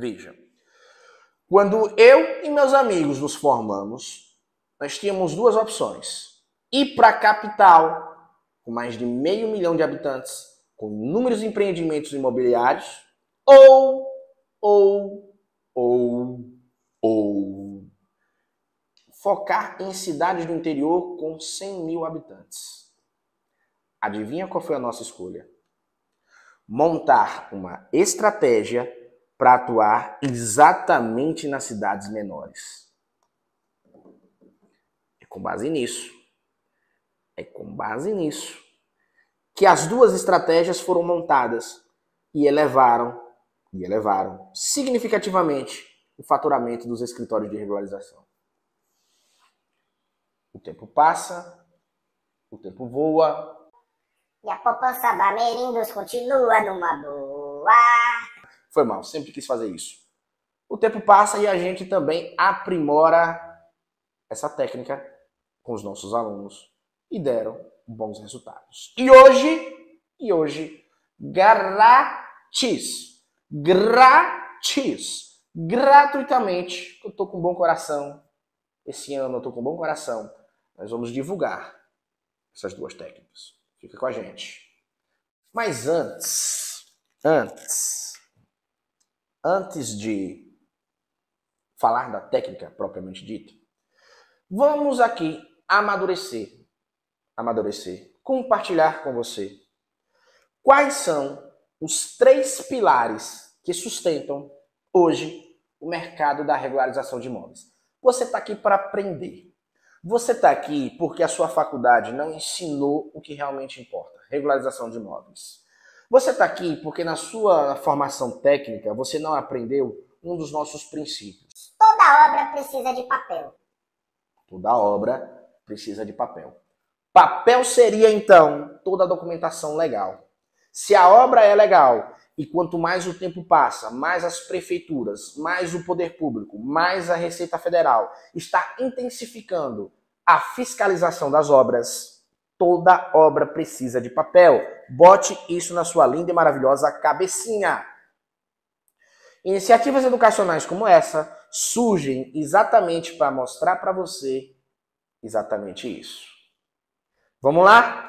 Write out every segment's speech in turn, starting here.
Veja, quando eu e meus amigos nos formamos, nós tínhamos duas opções. Ir para a capital, com mais de 500 mil de habitantes, com inúmeros empreendimentos imobiliários, ou focar em cidades do interior com 100 mil habitantes. Adivinha qual foi a nossa escolha? Montar uma estratégia para atuar exatamente nas cidades menores. É com base nisso que as duas estratégias foram montadas e elevaram significativamente o faturamento dos escritórios de regularização. O tempo passa, o tempo voa. E a poupança Bamerindos continua numa boa. Foi mal, sempre quis fazer isso. O tempo passa e a gente também aprimora essa técnica com os nossos alunos e deram bons resultados. E hoje, gratuitamente, eu tô com bom coração. Esse ano eu tô com bom coração. Nós vamos divulgar essas duas técnicas. Fica com a gente. Mas antes de falar da técnica propriamente dita, vamos aqui amadurecer, compartilhar com você quais são os 3 pilares que sustentam hoje o mercado da regularização de imóveis. Você está aqui para aprender. Você está aqui porque a sua faculdade não ensinou o que realmente importa, regularização de imóveis. Você está aqui porque na sua formação técnica você não aprendeu um dos nossos princípios. Toda obra precisa de papel. Toda obra precisa de papel. Papel seria, então, toda a documentação legal. Se a obra é legal e quanto mais o tempo passa, mais as prefeituras, mais o poder público, mais a Receita Federal está intensificando a fiscalização das obras, toda obra precisa de papel. Bote isso na sua linda e maravilhosa cabecinha. Iniciativas educacionais como essa surgem exatamente para mostrar para você exatamente isso. Vamos lá?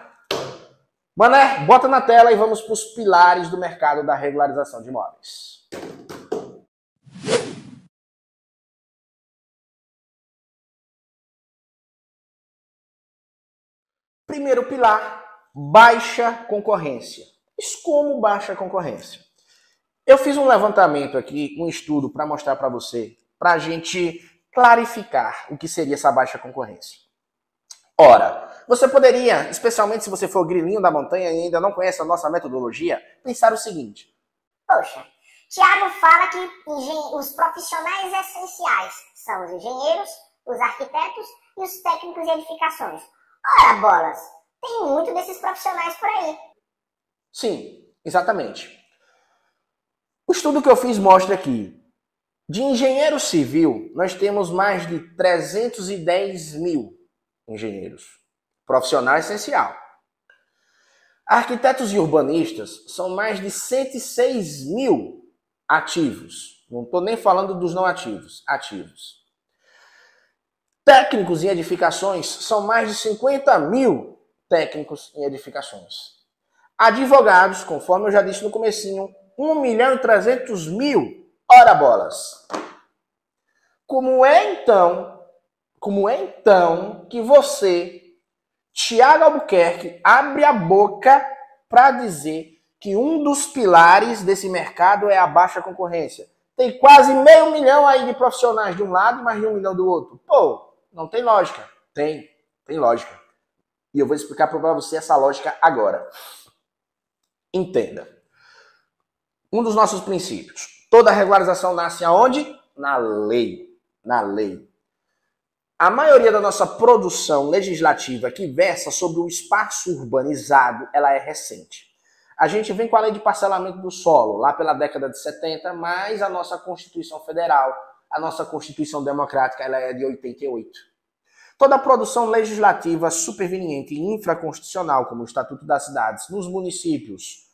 Mané, bota na tela e vamos para os pilares do mercado da regularização de imóveis. Primeiro pilar, baixa concorrência. Mas como baixa concorrência? Eu fiz um levantamento aqui, um estudo para mostrar para você, para a gente clarificar o que seria essa baixa concorrência. Ora, você poderia, especialmente se você for grilinho da montanha e ainda não conhece a nossa metodologia, pensar o seguinte. Poxa, Tiago fala que os profissionais essenciais são os engenheiros, os arquitetos e os técnicos de edificações. Ora, bolas, tem muito desses profissionais por aí. Sim, exatamente. O estudo que eu fiz mostra que de engenheiro civil, nós temos mais de 310 mil engenheiros. Profissional essencial. Arquitetos e urbanistas são mais de 106 mil ativos. Não estou nem falando dos não ativos. Ativos. Técnicos em edificações são mais de 50 mil técnicos em edificações. Advogados, conforme eu já disse no comecinho, 1.300.000. Ora bolas. Como é então que você, Tiago Albuquerque, abre a boca para dizer que um dos pilares desse mercado é a baixa concorrência? Tem quase 500 mil aí de profissionais de um lado e mais de 1 milhão do outro. Pô, não tem lógica. Tem lógica. E eu vou explicar para você essa lógica agora. Entenda. Um dos nossos princípios. Toda regularização nasce aonde? Na lei. Na lei. A maioria da nossa produção legislativa que versa sobre o espaço urbanizado, ela é recente. A gente vem com a lei de parcelamento do solo, lá pela década de 70, mas a nossa Constituição Federal, a nossa Constituição Democrática, ela é de 88. Toda a produção legislativa superveniente e infraconstitucional, como o Estatuto das Cidades, nos municípios,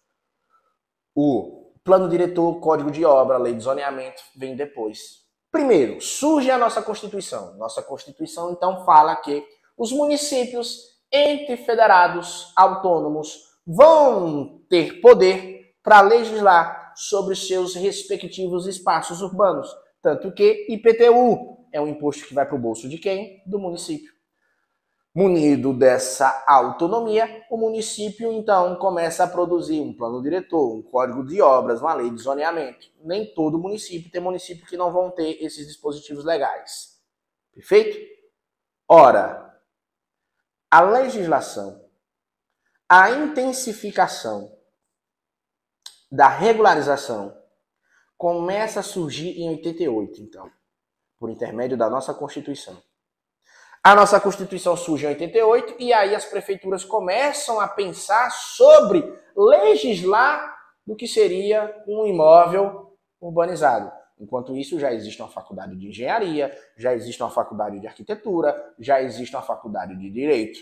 o Plano diretor, código de obra, lei de zoneamento vem depois. Primeiro, surge a nossa Constituição. Nossa Constituição, então, fala que os municípios, entes federados, autônomos, vão ter poder para legislar sobre os seus respectivos espaços urbanos. Tanto que IPTU é um imposto que vai para o bolso de quem? Do município. Munido dessa autonomia, o município, então, começa a produzir um plano diretor, um código de obras, uma lei de zoneamento. Nem todo município, tem município que não vão ter esses dispositivos legais. Perfeito? Ora, a legislação, a intensificação da regularização começa a surgir em 88, então, por intermédio da nossa Constituição. A nossa Constituição surge em 88 e aí as prefeituras começam a pensar sobre legislar do que seria um imóvel urbanizado. Enquanto isso, já existe uma faculdade de engenharia, já existe uma faculdade de arquitetura, já existe uma faculdade de direito.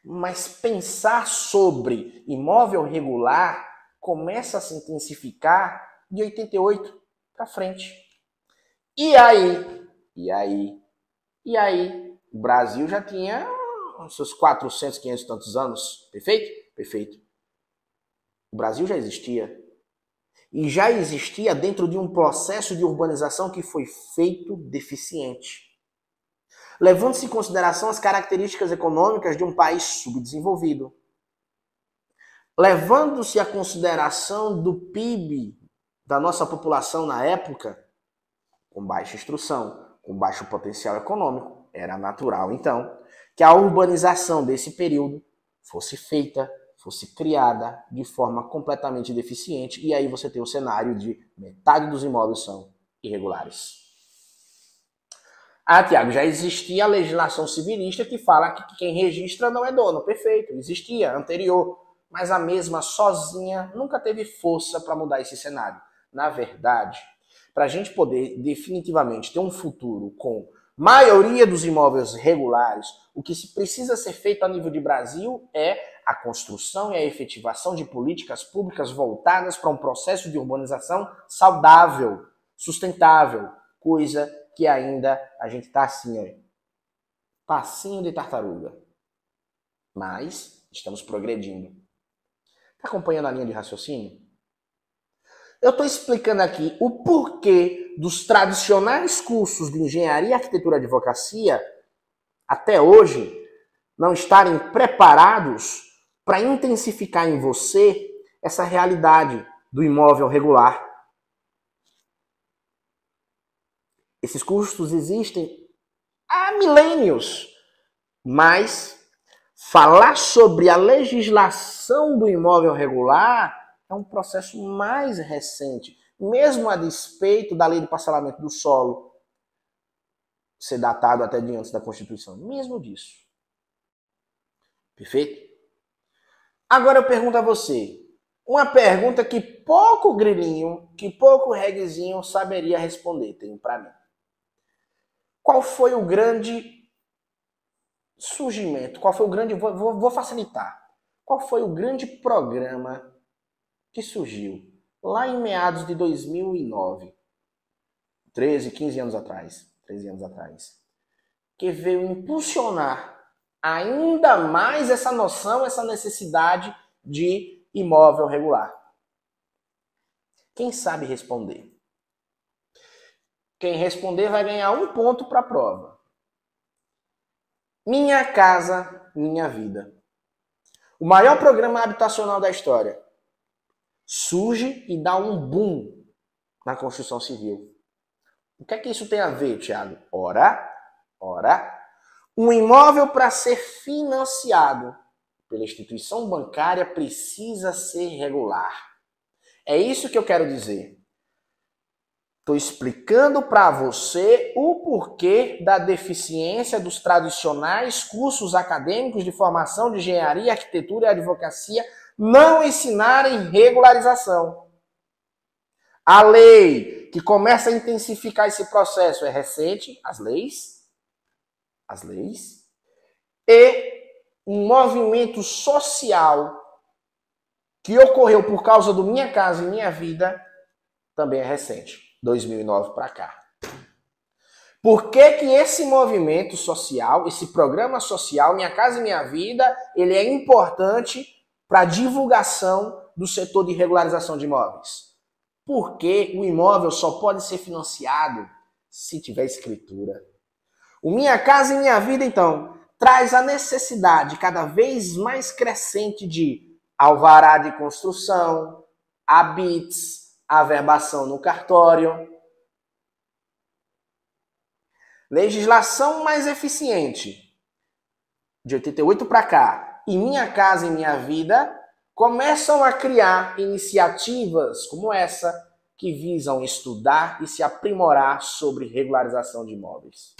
Mas pensar sobre imóvel regular começa a se intensificar de 88 para frente. E aí, o Brasil já tinha uns seus 400, 500 e tantos anos, perfeito? Perfeito. O Brasil já existia. E já existia dentro de um processo de urbanização que foi feito deficiente. Levando-se em consideração as características econômicas de um país subdesenvolvido. Levando-se a consideração do PIB da nossa população na época, com baixa instrução, com baixo potencial econômico, era natural, então, que a urbanização desse período fosse feita, fosse criada de forma completamente deficiente, e aí você tem o cenário de metade dos imóveis são irregulares. Ah, Tiago, já existia a legislação civilista que fala que quem registra não é dono. Perfeito, existia, anterior. Mas a mesma sozinha nunca teve força para mudar esse cenário. Na verdade, para a gente poder definitivamente ter um futuro com maioria dos imóveis regulares, o que precisa ser feito a nível de Brasil é a construção e a efetivação de políticas públicas voltadas para um processo de urbanização saudável, sustentável, coisa que ainda a gente está assim, ó, passinho de tartaruga. Mas estamos progredindo. Está acompanhando a linha de raciocínio? Eu estou explicando aqui o porquê dos tradicionais cursos de engenharia, arquitetura e advocacia, até hoje, não estarem preparados para intensificar em você essa realidade do imóvel regular. Esses cursos existem há milênios, mas falar sobre a legislação do imóvel regular é um processo mais recente, mesmo a despeito da lei de parcelamento do solo ser datado até de antes da Constituição, mesmo disso. Perfeito? Agora eu pergunto a você, uma pergunta que pouco grilinho, que pouco reguezinho saberia responder, tem para mim. Qual foi o grande surgimento? Qual foi o grande... Vou facilitar. Qual foi o grande programa que surgiu lá em meados de 2009, 13 anos atrás, que veio impulsionar ainda mais essa noção, essa necessidade de imóvel regular? Quem sabe responder? Quem responder vai ganhar 1 ponto para a prova. Minha Casa, Minha Vida. O maior programa habitacional da história. Surge e dá um boom na construção civil. O que é que isso tem a ver, Tiago? Ora, um imóvel para ser financiado pela instituição bancária precisa ser regular. É isso que eu quero dizer. Estou explicando para você o porquê da deficiência dos tradicionais cursos acadêmicos de formação de engenharia, arquitetura e advocacia não ensinarem regularização. A lei que começa a intensificar esse processo é recente, as leis, e um movimento social que ocorreu por causa do Minha Casa e Minha Vida, também é recente, 2009 para cá. Por que que esse movimento social, esse programa social, Minha Casa e Minha Vida, ele é importante para a divulgação do setor de regularização de imóveis? Porque o imóvel só pode ser financiado se tiver escritura. O Minha Casa e Minha Vida, então, traz a necessidade cada vez mais crescente de alvará de construção, habits, averbação no cartório. Legislação mais eficiente, de 88 para cá, e Minha Casa e Minha Vida, começam a criar iniciativas como essa, que visam estudar e se aprimorar sobre regularização de imóveis.